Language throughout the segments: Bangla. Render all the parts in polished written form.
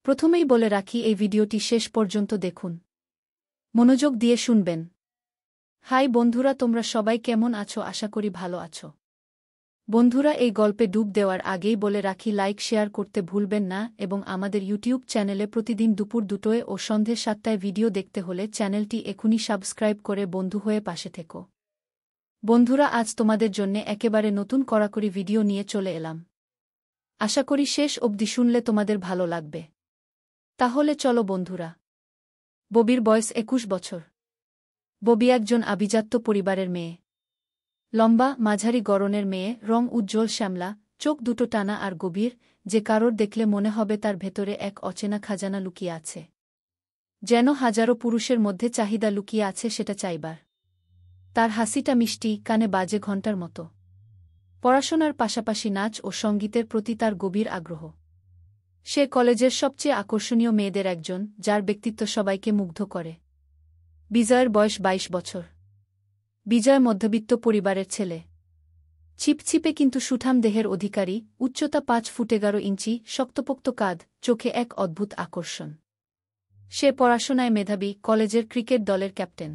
প্রথমেই বলে রাখি এই ভিডিওটি শেষ পর্যন্ত দেখুন। মনোযোগ দিয়ে শুনবেন। হাই বন্ধুরা, তোমরা সবাই কেমন আছো? আশা করি ভালো আছো। বন্ধুরা, এই গল্পে ডুব দেওয়ার আগেই বলে রাখি লাইক শেয়ার করতে ভুলবেন না এবং আমাদের ইউটিউব চ্যানেলে প্রতিদিন দুপুর 2টোয় ও সন্ধে 7টায় ভিডিও দেখতে হলে চ্যানেলটি এখনই সাবস্ক্রাইব করে বন্ধু হয়ে পাশে থেকো। বন্ধুরা, আজ তোমাদের জন্যে একেবারে নতুন কড়াকড়ি ভিডিও নিয়ে চলে এলাম। আশা করি শেষ অবধি শুনলে তোমাদের ভালো লাগবে। তাহলে চলো বন্ধুরা। ববির বয়স 21 বছর। ববি একজন আভিজাত্য পরিবারের মেয়ে। লম্বা, মাঝারি গড়নের মেয়ে, রং উজ্জ্বল শ্যামলা, চোখ দুটো টানা আর গভীর, যে কারোর দেখলে মনে হবে তার ভেতরে এক অচেনা খাজানা লুকিয়ে আছে। যেন হাজারো পুরুষের মধ্যে চাহিদা লুকিয়ে আছে সেটা চাইবার। তার হাসিটা মিষ্টি, কানে বাজে ঘণ্টার মতো। পড়াশোনার পাশাপাশি নাচ ও সঙ্গীতের প্রতি তার গভীর আগ্রহ। সে কলেজের সবচেয়ে আকর্ষণীয় মেয়েদের একজন, যার ব্যক্তিত্ব সবাইকে মুগ্ধ করে। বিজয়ের বয়স 22 বছর। বিজয় মধ্যবিত্ত পরিবারের ছেলে। ছিপছিপে কিন্তু সুঠাম দেহের অধিকারী, উচ্চতা 5 ফুট 11 ইঞ্চি, শক্তপোক্ত কাঁধ, চোখে এক অদ্ভুত আকর্ষণ। সে পড়াশোনায় মেধাবী, কলেজের ক্রিকেট দলের ক্যাপ্টেন।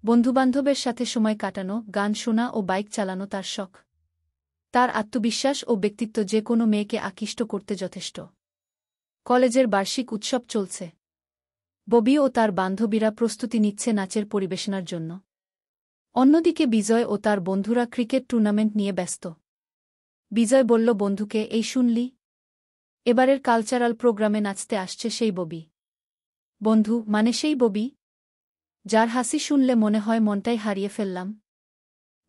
বন্ধুবান্ধবের সাথে সময় কাটানো, গান শোনা ও বাইক চালানো তার শখ। তার আত্মবিশ্বাস ও ব্যক্তিত্ব যে কোনো মেয়েকে আকৃষ্ট করতে যথেষ্ট। কলেজের বার্ষিক উৎসব চলছে। ববি ও তার বান্ধবীরা প্রস্তুতি নিচ্ছে নাচের পরিবেশনার জন্য। অন্যদিকে বিজয় ও তার বন্ধুরা ক্রিকেট টুর্নামেন্ট নিয়ে ব্যস্ত। বিজয় বলল বন্ধুকে, এই শুনলি? এবারের কালচারাল প্রোগ্রামে নাচতে আসছে সেই ববি। বন্ধু, মানে সেই ববি? যার হাসি শুনলে মনে হয় মনটাই হারিয়ে ফেললাম।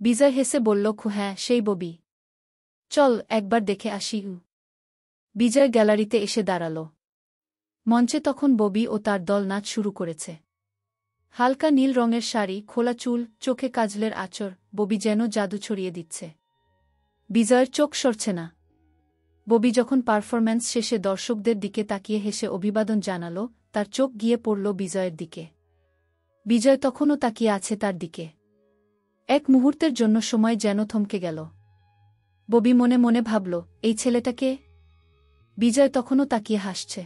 বিজয় হেসে বলল, হ্যাঁ, সেই ববি। চল একবার দেখে আসি। বিজয় গ্যালারিতে এসে দাঁড়াল। মঞ্চে তখন ববি ও তার দল নাচ শুরু করেছে। হালকা নীল রঙের শাড়ি, খোলা চুল, চোখে কাজলের আঁচড়, ববি যেন জাদু ছড়িয়ে দিচ্ছে। বিজয়ের চোখ সরছে না। ববি যখন পারফরম্যান্স শেষে দর্শকদের দিকে তাকিয়ে হেসে অভিবাদন জানাল, তার চোখ গিয়ে পড়ল বিজয়ের দিকে। বিজয় তখনও তাকিয়ে আছে তার দিকে। এক মুহূর্তের জন্য সময় যেন থমকে গেল। ববি মনে মনে ভাবল, এই ছেলেটাকে? বিজয় তখনও তাকিয়ে হাসছে।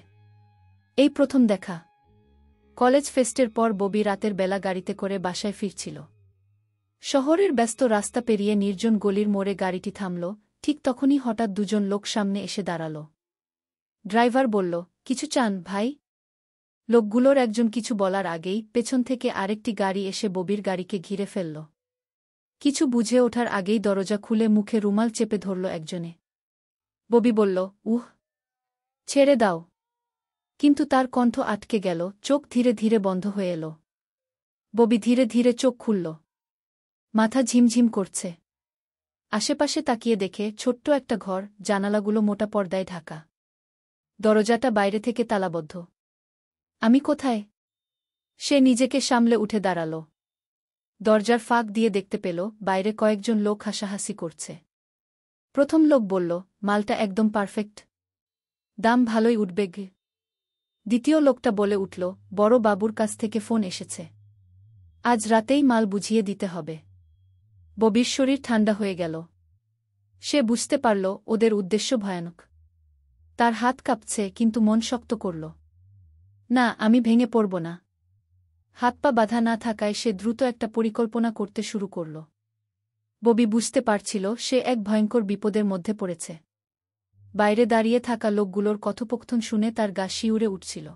এই প্রথম দেখা। কলেজ ফেস্টের পর ববি রাতের বেলা গাড়িতে করে বাসায় ফিরছিল। শহরের ব্যস্ত রাস্তা পেরিয়ে নির্জন গলির মোড়ে গাড়িটি থামল। ঠিক তখনই হঠাৎ দুজন লোক সামনে এসে দাঁড়াল। ড্রাইভার বলল, কিছু চান ভাই? লোকগুলোর একজন কিছু বলার আগেই পেছন থেকে আরেকটি গাড়ি এসে ববির গাড়িকে ঘিরে ফেলল। কিছু বুঝে ওঠার আগেই দরজা খুলে মুখে রুমাল চেপে ধরল একজনে। ববি বলল, ছেড়ে দাও। কিন্তু তার কণ্ঠ আটকে গেল, চোখ ধীরে ধীরে বন্ধ হয়ে এল। ববি ধীরে ধীরে চোখ খুলল। মাথা ঝিমঝিম করছে। আশেপাশে তাকিয়ে দেখে ছোট্ট একটা ঘর, জানালাগুলো মোটা পর্দায় ঢাকা। দরজাটা বাইরে থেকে তালাবদ্ধ। আমি কোথায়? সে নিজেকে সামলে উঠে দাঁড়াল। দরজার ফাঁক দিয়ে দেখতে পেল বাইরে কয়েকজন লোক হাসাহাসি করছে। প্রথম লোক বলল, মালটা একদম পারফেক্ট। দাম ভালোই উঠবে গে। দ্বিতীয় লোকটা বলে উঠল, বড় বাবুর কাছ থেকে ফোন এসেছে। আজ রাতেই মাল বুঝিয়ে দিতে হবে। ববির শরীর ঠান্ডা হয়ে গেল। সে বুঝতে পারল ওদের উদ্দেশ্য ভয়ানক। তার হাত কাঁপছে, কিন্তু মন শক্ত করল। না, আমি ভেঙে পড়ব না। হাত পা বাঁধা না থাকায় সে দ্রুত একটা পরিকল্পনা করতে শুরু করল। ববি বুঝতে পারছিল সে এক ভয়ঙ্কর বিপদের মধ্যে পড়েছে। বাইরে দাঁড়িয়ে থাকা লোকগুলোর কথোপকথন শুনে তার গা শিউরে উঠছিল।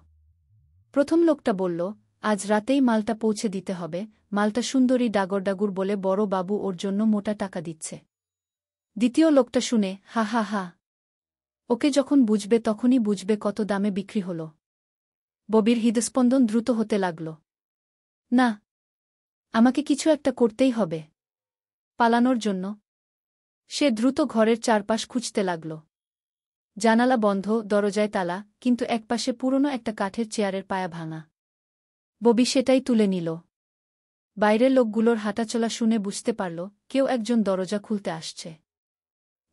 প্রথম লোকটা বলল, আজ রাতেই মালটা পৌঁছে দিতে হবে। মালটা সুন্দরী ডাগরডাগুর বলে বড় বাবু ওর জন্য মোটা টাকা দিচ্ছে। দ্বিতীয় লোকটা শুনে হা হা হা। ওকে যখন বুঝবে তখনই বুঝবে কত দামে বিক্রি হল। ববির হৃদস্পন্দন দ্রুত হতে লাগল। না, আমাকে কিছু একটা করতেই হবে। পালানোর জন্য। সে দ্রুত ঘরের চারপাশ খুঁজতে লাগল। জানালা বন্ধ, দরজায় তালা, কিন্তু একপাশে পুরনো একটা কাঠের চেয়ারের পায়া ভাঙা। ববি সেটাই তুলে নিল। বাইরের লোকগুলোর হাঁটাচলা শুনে বুঝতে পারল কেউ একজন দরজা খুলতে আসছে।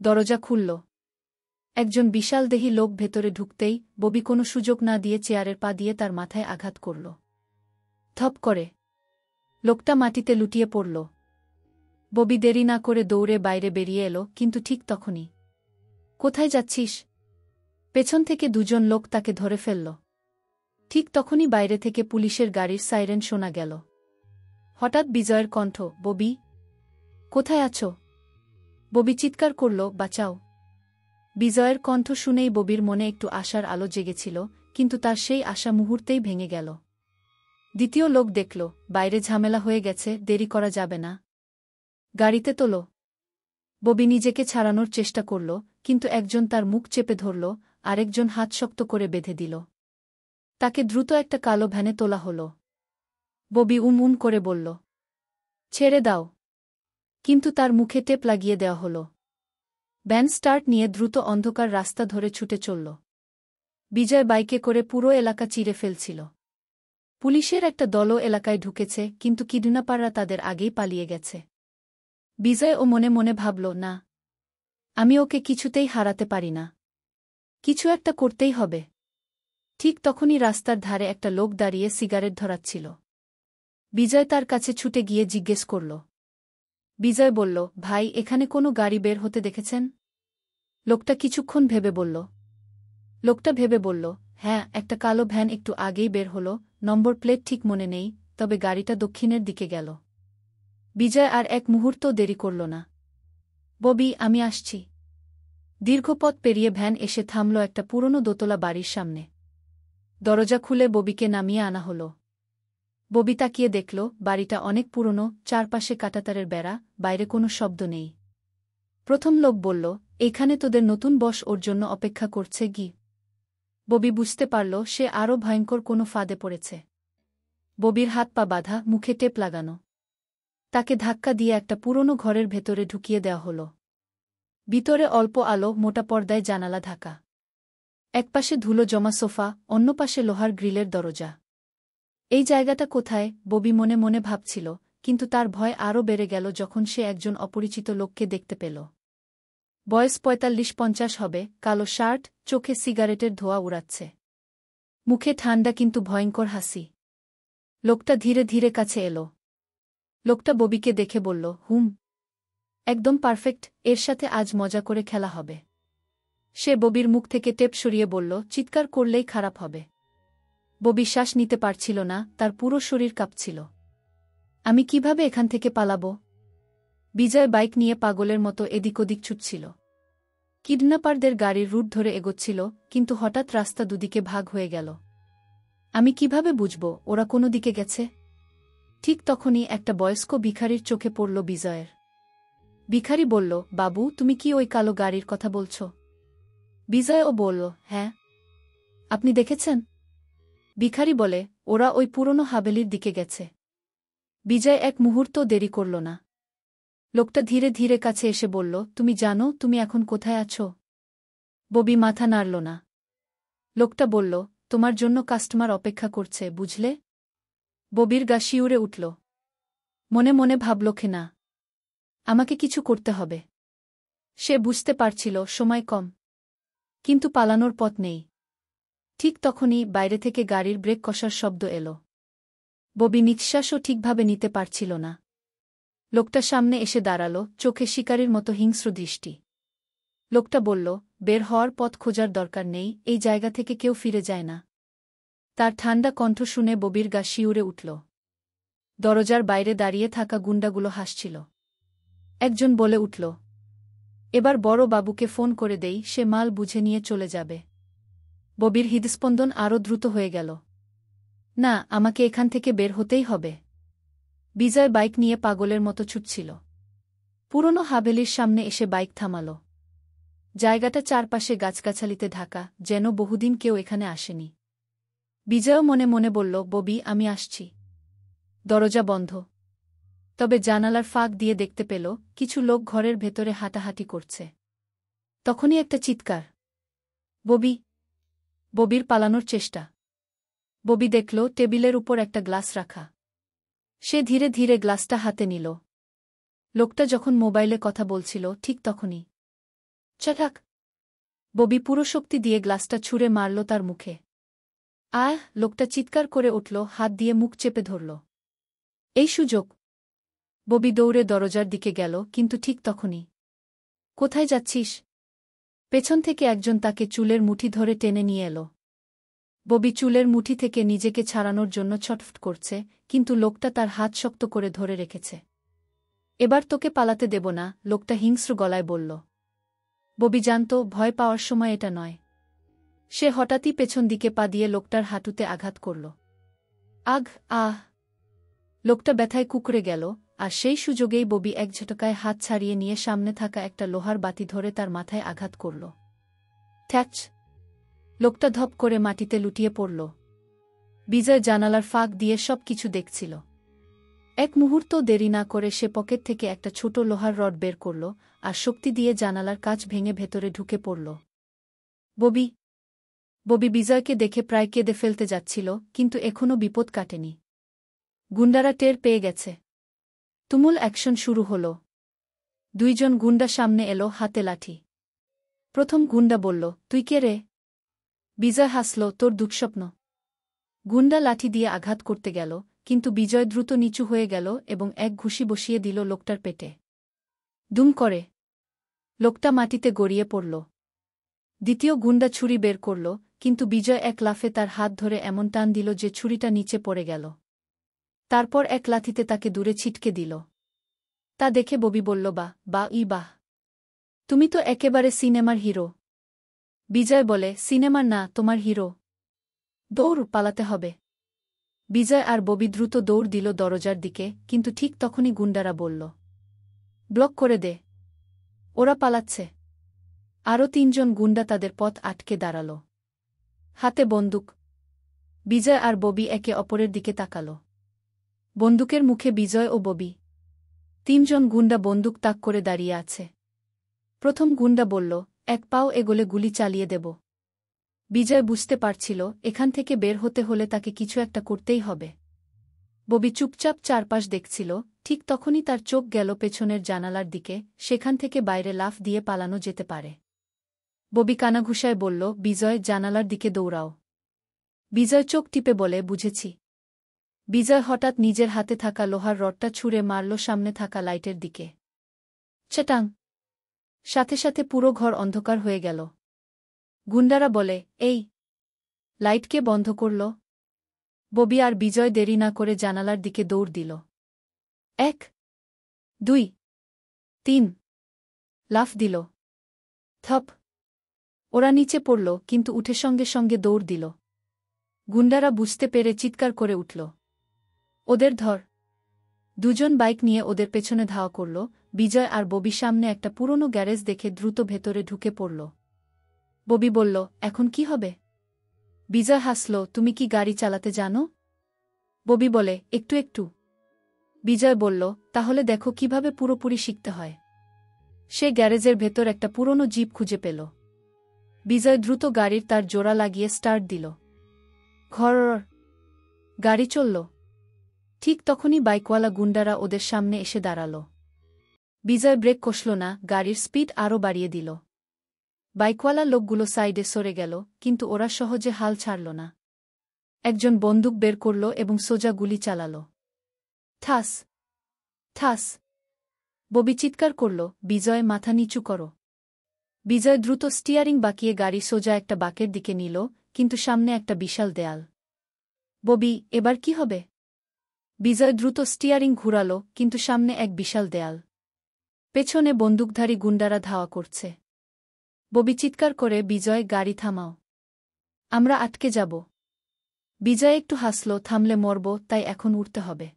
দরজা খুলল। একজন বিশালদেহী লোক ভেতরে ঢুকতেই ববি কোনো সুযোগ না দিয়ে চেয়ারের পা দিয়ে তার মাথায় আঘাত করল। ধপ করে লোকটা মাটিতে লুটিয়ে পড়ল। ববি দেরি না করে দৌড়ে বাইরে বেরিয়ে এলো, কিন্তু ঠিক তখনই। কোথায় যাচ্ছিস? পেছন থেকে দুজন লোক তাকে ধরে ফেলল। ঠিক তখনই বাইরে থেকে পুলিশের গাড়ির সাইরেন শোনা গেল। হঠাৎ বিজয়ের কণ্ঠ, ববি, কোথায় আছো? ববি চিৎকার করল, বাঁচাও। বিজয়ের কণ্ঠ শুনেই ববির মনে একটু আশার আলো জেগেছিল, কিন্তু তার সেই আশা মুহূর্তেই ভেঙে গেল। দ্বিতীয় লোক দেখল, বাইরে ঝামেলা হয়ে গেছে, দেরি করা যাবে না। গাড়িতে তোলো। ববি নিজেকে ছাড়ানোর চেষ্টা করল, কিন্তু একজন তার মুখ চেপে ধরল, আরেকজন হাত শক্ত করে বেঁধে দিল। তাকে দ্রুত একটা কালো ভ্যানে তোলা হল। ববি করে বলল, ছেড়ে দাও। কিন্তু তার মুখে টেপ লাগিয়ে দেওয়া হল। ভ্যান স্টার্ট নিয়ে দ্রুত অন্ধকার রাস্তা ধরে ছুটে চলল। বিজয় বাইকে করে পুরো এলাকা চিরে ফেলছিল। পুলিশের একটা দলও এলাকায় ঢুকেছে, কিন্তু কিডন্যাপাররা তাদের আগেই পালিয়ে গেছে। বিজয় মনে মনে ভাবল, না, আমি ওকে কিছুতেই হারাতে পারি না। কিছু একটা করতেই হবে। ঠিক তখনই রাস্তার ধারে একটা লোক দাঁড়িয়ে সিগারেট ধরাচ্ছিল। বিজয় তার কাছে ছুটে গিয়ে জিজ্ঞেস করল। বিজয় বলল, ভাই, এখানে কোনো গাড়ি বের হতে দেখেছেন? লোকটা কিছুক্ষণ ভেবে বলল, হ্যাঁ, একটা কালো ভ্যান একটু আগেই বের হল, নম্বর প্লেট ঠিক মনে নেই, তবে গাড়িটা দক্ষিণের দিকে গেল। বিজয় আর এক মুহূর্তও দেরি করল না। ববি, আমি আসছি। দীর্ঘ পথ পেরিয়ে ভ্যান এসে থামল একটা পুরনো দোতলা বাড়ির সামনে। দরজা খুলে ববিকে নামিয়ে আনা হল। ববি তাকিয়ে দেখল, বাড়িটা অনেক পুরনো, চারপাশে কাঁটাতারের বেড়া, বাইরে কোনো শব্দ নেই। প্রথম লোক বলল, এইখানে তোদের নতুন বস ওর জন্য অপেক্ষা করছে গি। ববি বুঝতে পারল সে আরও ভয়ঙ্কর কোনো ফাঁদে পড়েছে। ববির হাত পা বাঁধা, মুখে টেপ লাগানো। তাকে ধাক্কা দিয়ে একটা পুরনো ঘরের ভেতরে ঢুকিয়ে দেওয়া হল। ভিতরে অল্প আলো, মোটা পর্দায় জানালা ঢাকা। একপাশে ধুলো জমা সোফা, অন্য পাশে লোহার গ্রিলের দরজা। এই জায়গাটা কোথায়, ববি মনে মনে ভাবছিল, কিন্তু তার ভয় আরও বেড়ে গেল যখন সে একজন অপরিচিত লোককে দেখতে পেল। বয়স ৪৫-৫০ হবে, কালো শার্ট, চোখে সিগারেটের ধোঁয়া উড়াচ্ছে। মুখে ঠান্ডা কিন্তু ভয়ঙ্কর হাসি। লোকটা ধীরে ধীরে কাছে এলো। লোকটা ববিকে দেখে বলল, একদম পারফেক্ট, এর সাথে আজ মজা করে খেলা হবে। সে ববির মুখ থেকে টেপ সরিয়ে বলল, চিৎকার করলেই খারাপ হবে। ববি শ্বাস নিতে পারছিল না, তার পুরো শরীর কাঁপছিল। আমি কিভাবে এখান থেকে পালাবো? বিজয় বাইক নিয়ে পাগলের মতো এদিক ওদিক ছুটছিল। কিডন্যাপারদের গাড়ির রুট ধরে এগোচ্ছিল, কিন্তু হঠাৎ রাস্তা দুদিকে ভাগ হয়ে গেল। আমি কিভাবে বুঝব ওরা কোনো দিকে গেছে? ঠিক তখনই একটা বয়স্ক ভিখারির চোখে পড়ল বিজয়ের। ভিখারি বলল, বাবু, তুমি কি ওই কালো গাড়ির কথা বলছ? বিজয়ও বলল, হ্যাঁ। আপনি দেখেছেন? ভিখারি বলে, ওরা ওই পুরনো হাভেলির দিকে গেছে। বিজয় এক মুহূর্ত দেরি করল না। লোকটা ধীরে ধীরে কাছে এসে বলল, তুমি জানো তুমি এখন কোথায় আছো? ববি মাথা নাড়ল না। লোকটা বলল, তোমার জন্য কাস্টমার অপেক্ষা করছে, বুঝলে? ববির গা শিউরে উঠল। মনে মনে ভাবল, না, আমাকে কিছু করতে হবে। সে বুঝতে পারছিল সময় কম, কিন্তু পালানোর পথ নেই। ঠিক তখনই বাইরে থেকে গাড়ির ব্রেক কষার শব্দ এলো। ববি নিঃশ্বাসও ঠিকভাবে নিতে পারছিল না। লোকটা সামনে এসে দাঁড়াল, চোখে শিকারীর মতো হিংস্র দৃষ্টি। লোকটা বলল, বের হওয়ার পথ খোঁজার দরকার নেই, এই জায়গা থেকে কেউ ফিরে যায় না। তার ঠান্ডা কণ্ঠ শুনে ববির গা শিউরে উঠল। দরজার বাইরে দাঁড়িয়ে থাকা গুন্ডাগুলো হাসছিল। একজন বলে উঠল, এবার বড় বাবুকে ফোন করে দেই, সে মাল বুঝে নিয়ে চলে যাবে। ববির হৃদস্পন্দন আরও দ্রুত হয়ে গেল। না, আমাকে এখান থেকে বের হতেই হবে। বিজয় বাইক নিয়ে পাগলের মতো ছুটছিল। পুরনো হাভেলির সামনে এসে বাইক থামাল। জায়গাটা চারপাশে গাছগাছালিতে ঢাকা, যেন বহুদিন কেউ এখানে আসেনি। বিজয়ও মনে মনে বলল, ববি, আমি আসছি। দরজা বন্ধ। তবে জানালার ফাঁক দিয়ে দেখতে পেল কিছু লোক ঘরের ভেতরে হাঁটাহাঁটি করছে। তখনই একটা চিৎকার, ববি! ববির পালানোর চেষ্টা। ববি দেখল টেবিলের উপর একটা গ্লাস রাখা। সে ধীরে ধীরে গ্লাসটা হাতে নিল। লোকটা যখন মোবাইলে কথা বলছিল ঠিক তখনই চটাক! ববি পুরো শক্তি দিয়ে গ্লাসটা ছুঁড়ে মারল তার মুখে। লোকটা চিৎকার করে উঠল, হাত দিয়ে মুখ চেপে ধরল। এই সুযোগ! ববি দৌড়ে দরজার দিকে গেল, কিন্তু ঠিক তখনই। কোথায় যাচ্ছিস? পেছন থেকে একজন তাকে চুলের মুঠি ধরে টেনে নিয়ে এল। ববি চুলের মুঠি থেকে নিজেকে ছাড়ানোর জন্য ছটফট করছে, কিন্তু লোকটা তার হাত শক্ত করে ধরে রেখেছে। এবার তোকে পালাতে দেব না, লোকটা হিংস্র গলায় বলল। ববি জানত ভয় পাওয়ার সময় এটা নয়। সে হঠাৎই পেছন দিকে পা দিয়ে লোকটার হাঁটুতে আঘাত করল। আঘ! আহ! লোকটা ব্যথায় কুঁকড়ে গেল, আর সেই সুযোগেই ববি এক ঝটকায় হাত ছাড়িয়ে নিয়ে সামনে থাকা একটা লোহার বাতি ধরে তার মাথায় আঘাত করল। থ্যাচ! লোকটা ধপ করে মাটিতে লুটিয়ে পড়ল। বিজয় জানালার ফাঁক দিয়ে সব কিছু দেখছিল। এক মুহূর্ত দেরি না করে সে পকেট থেকে একটা ছোট লোহার রড বের করল, আর শক্তি দিয়ে জানালার কাচ ভেঙে ভেতরে ঢুকে পড়ল। ববি বিজয়কে দেখে প্রায় কেঁদে ফেলতে যাচ্ছিল, কিন্তু এখনও বিপদ কাটেনি। গুন্ডারা টের পেয়ে গেছে। তুমুল অ্যাকশন শুরু হল। দুইজন গুন্ডা সামনে এলো, হাতে লাঠি। প্রথম গুন্ডা বলল, তুই কে রে? বিজয় হাসল, তোর দুঃস্বপ্ন। গুন্ডা লাঠি দিয়ে আঘাত করতে গেল, কিন্তু বিজয় দ্রুত নিচু হয়ে গেল এবং এক ঘুষি বসিয়ে দিল লোকটার পেটে। দুম করে লোকটা মাটিতে গড়িয়ে পড়ল। দ্বিতীয় গুন্ডা ছুরি বের করল, কিন্তু বিজয় এক লাফে তার হাত ধরে এমন টান দিল যে ছুরিটা নিচে পড়ে গেল। তারপর এক লাথিতে তাকে দূরে ছিটকে দিল। তা দেখে ববি বলল, বাহ! তুমি তো একেবারে সিনেমার হিরো। বিজয় বলে, সিনেমার না, তোমার হিরো। দৌড়, পালাতে হবে। বিজয় আর ববি দ্রুত দৌড় দিল দরজার দিকে, কিন্তু ঠিক তখনই গুন্ডারা বলল, ব্লক করে দে, ওরা পালাচ্ছে। আরও তিনজন গুন্ডা তাদের পথ আটকে দাঁড়াল, হাতে বন্দুক। বিজয় আর ববি একে অপরের দিকে তাকাল। বন্দুকের মুখে বিজয় ও ববি। তিনজন গুন্ডা বন্দুক তাক করে দাঁড়িয়ে আছে। প্রথম গুন্ডা বলল, এক পাও এগোলে গুলি চালিয়ে দেব। বিজয় বুঝতে পারছিল এখান থেকে বের হতে হলে তাকে কিছু একটা করতেই হবে। ববি চুপচাপ চারপাশ দেখছিল, ঠিক তখনই তার চোখ গেল পেছনের জানালার দিকে, সেখান থেকে বাইরে লাফ দিয়ে পালানো যেতে পারে। ববি কানাঘুষায় বলল, বিজয়, জানালার দিকে দৌড়াও। বিজয় চোখ টিপে বলে, বুঝেছি। বিজয় হঠাৎ নিজের হাতে থাকা লোহার রডটা ছুঁড়ে মারল সামনে থাকা লাইটের দিকে। চটাং! সাথে সাথে পুরো ঘর অন্ধকার হয়ে গেল। গুন্ডারা বলে, এই লাইট কে বন্ধ করল? ববি আর বিজয় দেরি না করে জানালার দিকে দৌড় দিল। 1, 2, 3 লাফ দিল। থপ! ওরা নিচে পড়ল, কিন্তু উঠে সঙ্গে সঙ্গে দৌড় দিল। গুন্ডারা বুঝতে পেরে চিৎকার করে উঠল, ওদের ধর! দুজন বাইক নিয়ে ওদের পেছনে ধাওয়া করল। বিজয় আর ববি সামনে একটা পুরনো গ্যারেজ দেখে দ্রুত ভেতরে ঢুকে পড়ল। ববি বলল, এখন কি হবে? বিজয় হাসল, তুমি কি গাড়ি চালাতে জানো? ববি বলে, একটু একটু। বিজয় বলল, তাহলে দেখো কিভাবে পুরোপুরি শিখতে হয়। সে গ্যারেজের ভেতর একটা পুরনো জিপ খুঁজে পেল। বিজয় দ্রুত গাড়ির তার জোড়া লাগিয়ে স্টার্ট দিল। ঘর! গাড়ি চলল। ঠিক তখনই বাইকওয়ালা গুন্ডারা ওদের সামনে এসে দাঁড়াল। বিজয় ব্রেক কষল না, গাড়ির স্পিড আরও বাড়িয়ে দিল। বাইকওয়ালা লোকগুলো সাইডে সরে গেল, কিন্তু ওরা সহজে হাল ছাড়ল না। একজন বন্দুক বের করল এবং সোজা গুলি চালাল। ঠাস! ঠাস! ববি চিৎকার করল, বিজয়, মাথা নিচু করো। বিজয় দ্রুত স্টিয়ারিং বাঁকিয়ে গাড়ি সোজা একটা বাঁকের দিকে নিল, কিন্তু সামনে একটা বিশাল দেয়াল। ববি, এবার কি হবে? বিজয় দ্রুত স্টিয়ারিং ঘুরাল, কিন্তু সামনে এক বিশাল দেয়াল। পেছনে বন্দুকধারী গুন্ডারা ধাওয়া করছে। ববি চিৎকার করে, বিজয়, গাড়ি থামাও, আমরা আটকে যাব। বিজয় একটু হাসল, থামলে মরব, তাই এখন উঠতে হবে।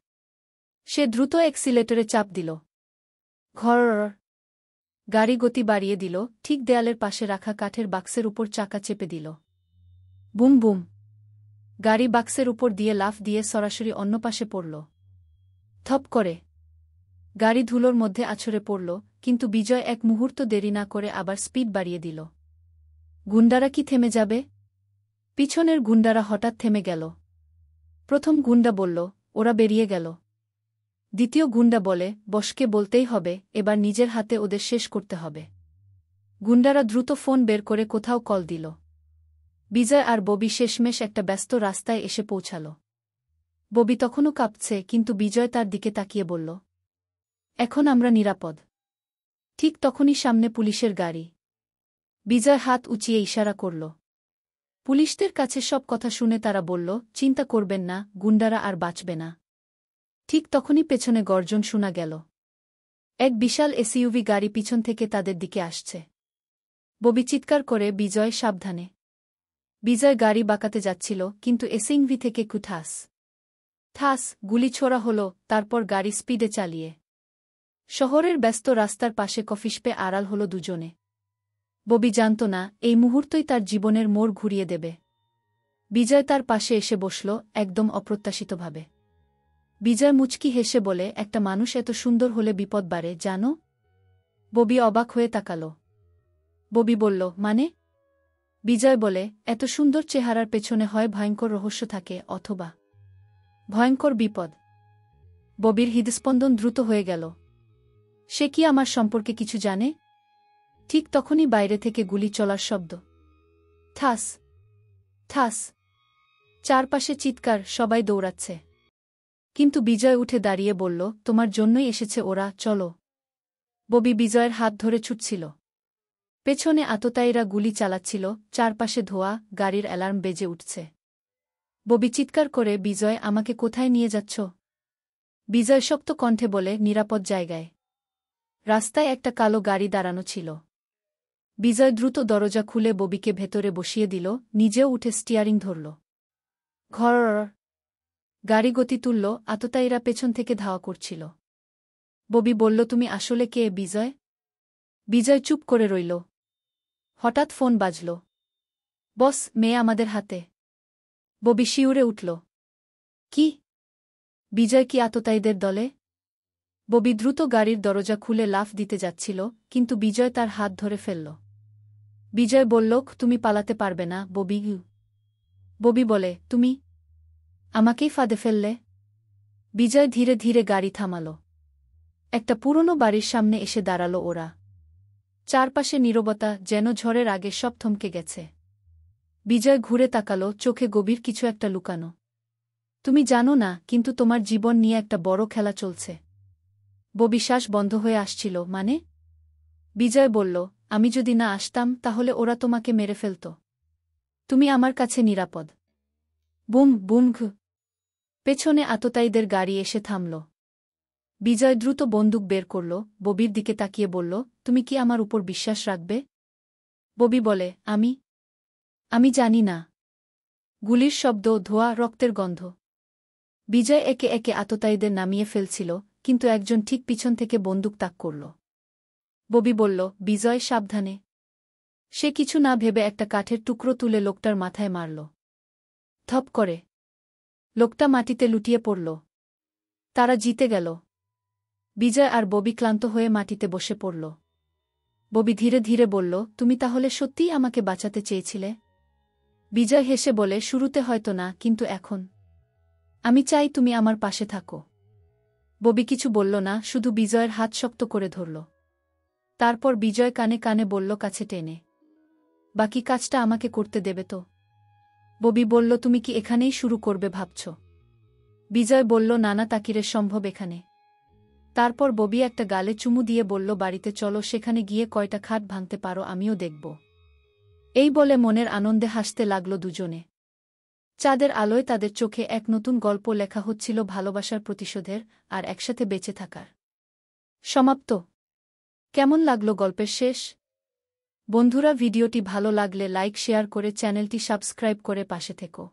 সে দ্রুত অ্যাক্সিলেটরে চাপ দিল। ঘর! গাড়ি গতি বাড়িয়ে দিল, ঠিক দেয়ালের পাশে রাখা কাঠের বাক্সের উপর চাকা চেপে দিল। Boom boom! গাড়ি বাক্সের উপর দিয়ে লাফ দিয়ে সরাসরি অন্য পাশে পড়ল। থপ করে গাড়ি ধুলোর মধ্যে আছড়ে পড়ল, কিন্তু বিজয় এক মুহূর্ত দেরি না করে আবার স্পিড বাড়িয়ে দিল। গুন্ডারা কি থেমে যাবে? পিছনের গুন্ডারা হঠাৎ থেমে গেল। প্রথম গুন্ডা বলল, ওরা বেরিয়ে গেল। দ্বিতীয় গুন্ডা বলে, বসকে বলতেই হবে, এবার নিজের হাতে ওদের শেষ করতে হবে। গুন্ডারা দ্রুত ফোন বের করে কোথাও কল দিল। বিজয় আর ববি শেষমেশ একটা ব্যস্ত রাস্তায় এসে পৌঁছাল। ববি তখনও কাঁপছে, কিন্তু বিজয় তার দিকে তাকিয়ে বলল, এখন আমরা নিরাপদ। ঠিক তখনই সামনে পুলিশের গাড়ি। বিজয় হাত উঁচিয়ে ইশারা করল। পুলিশদের কাছে সব কথা শুনে তারা বলল, চিন্তা করবেন না, গুন্ডারা আর বাঁচবে না। ঠিক তখনই পেছনে গর্জন শোনা গেল। এক বিশাল এসইউভি গাড়ি পিছন থেকে তাদের দিকে আসছে। ববি চিৎকার করে, বিজয় সাবধানে। বিজয় গাড়ি বাঁকাতে যাচ্ছিল, কিন্তু এসইউভি থেকে ঠাস ঠাস গুলি ছোড়া হল, তারপর গাড়ি স্পিডে চালিয়ে শহরের ব্যস্ত রাস্তার পাশে কফিশপে আড়াল হল দুজনে। ববি জানত না, এই মুহূর্তই তার জীবনের মোড় ঘুরিয়ে দেবে। বিজয় তার পাশে এসে বসল, একদম অপ্রত্যাশিতভাবে। বিজয় মুচকি হেসে বলে, একটা মানুষ এত সুন্দর হলে বিপদ বাড়ে, জানো? ববি অবাক হয়ে তাকাল। ববি বলল, মানে? বিজয় বলে, এত সুন্দর চেহারার পেছনে হয় ভয়ঙ্কর রহস্য থাকে, অথবা ভয়ঙ্কর বিপদ। ববির হৃদস্পন্দন দ্রুত হয়ে গেল। সে কি আমার সম্পর্কে কিছু জানে? ঠিক তখনই বাইরে থেকে গুলি চলার শব্দ। ঠাস ঠাস, চারপাশে চিৎকার, সবাই দৌড়াচ্ছে। কিন্তু বিজয় উঠে দাঁড়িয়ে বলল, তোমার জন্যই এসেছে ওরা, চলো। ববি বিজয়ের হাত ধরে ছুটছিল। পেছনে আততায়ীরা গুলি চালাচ্ছিল, চারপাশে ধোঁয়া, গাড়ির অ্যালার্ম বেজে উঠছে। ববি চিৎকার করে, বিজয়, আমাকে কোথায় নিয়ে যাচ্ছ? বিজয় শক্ত কণ্ঠে বলে, নিরাপদ জায়গায়। রাস্তায় একটা কালো গাড়ি দাঁড়ানো ছিল। বিজয় দ্রুত দরজা খুলে ববিকে ভেতরে বসিয়ে দিল, নিজেও উঠে স্টিয়ারিং ধরল। ঘর গাড়ি গতি তুলল, আততায়ীরা পেছন থেকে ধাওয়া করছিল। ববি বলল, তুমি আসলে কে, বিজয়? বিজয় চুপ করে রইল। হঠাৎ ফোন বাজল। বস, মেয়ে আমাদের হাতে। ববি শিউরে উঠল। কি? বিজয় কি আততায়ীদের দলে? ববি দ্রুত গাড়ির দরজা খুলে লাফ দিতে যাচ্ছিল, কিন্তু বিজয় তার হাত ধরে ফেলল। বিজয় বলল, তুমি পালাতে পারবে না, ববি। ববি বলে, তুমি আমাকেই ফাঁদে ফেললে? বিজয় ধীরে ধীরে গাড়ি থামাল। একটা পুরনো বাড়ির সামনে এসে দাঁড়াল ওরা। চারপাশে নীরবতা, যেন ঝড়ের আগে সব থমকে গেছে। বিজয় ঘুরে তাকাল, চোখে গভীর কিছু একটা লুকানো। তুমি জানো না, কিন্তু তোমার জীবন নিয়ে একটা বড় খেলা চলছে। ববি শ্বাস বন্ধ হয়ে আসছিল, মানে? বিজয় বলল, আমি যদি না আসতাম, তাহলে ওরা তোমাকে মেরে ফেলত। তুমি আমার কাছে নিরাপদ। বুম বুম ঘ। পেছনে আততায়ীদের গাড়ি এসে থামল। বিজয় দ্রুত বন্দুক বের করল, ববির দিকে তাকিয়ে বলল, তুমি কি আমার উপর বিশ্বাস রাখবে? ববি বলে, আমি জানি না। গুলির শব্দ, ধোঁয়া, রক্তের গন্ধ। বিজয় একে একে আততায়ীদের নামিয়ে ফেলছিল, কিন্তু একজন ঠিক পিছন থেকে বন্দুক তাক করল। ববি বলল, বিজয়, সাবধানে। সে কিছু না ভেবে একটা কাঠের টুকরো তুলে লোকটার মাথায় মারল। ধপ করে লোকটা মাটিতে লুটিয়ে পড়ল। তারা জিতে গেল। বিজয় আর ববি ক্লান্ত হয়ে মাটিতে বসে পড়ল। ববি ধীরে ধীরে বলল, তুমি তাহলে সত্যিই আমাকে বাঁচাতে চেয়েছিলে? বিজয় হেসে বলে, শুরুতে হয়তো না, কিন্তু এখন আমি চাই তুমি আমার পাশে থাকো। ববি কিছু বলল না, শুধু বিজয়ের হাত শক্ত করে ধরল। তারপর বিজয় কানে কানে বলল, কাছে টেনে, বাকি কাজটা আমাকে করতে দেবে তো? ববি বলল, তুমি কি এখানেই শুরু করবে ভাবছ? বিজয় বলল, নানা তাকিরে সম্ভব এখানে। তারপর ববি একটা গালে চুমু দিয়ে বলল, বাড়িতে চলো, সেখানে গিয়ে কয়টা খাট ভাঙতে পারো আমিও দেখব। এই বলে মনের আনন্দে হাসতে লাগল দুজনে। চাঁদের আলোয় তাদের চোখে এক নতুন গল্প লেখা হচ্ছিল, ভালোবাসার প্রতিশোধের, আর একসাথে বেঁচে থাকার। সমাপ্ত। কেমন লাগলো গল্পের শেষ? বন্ধুরা, ভিডিওটি ভালো লাগলে লাইক, শেয়ার করে চ্যানেলটি সাবস্ক্রাইব করে পাশে থেকো।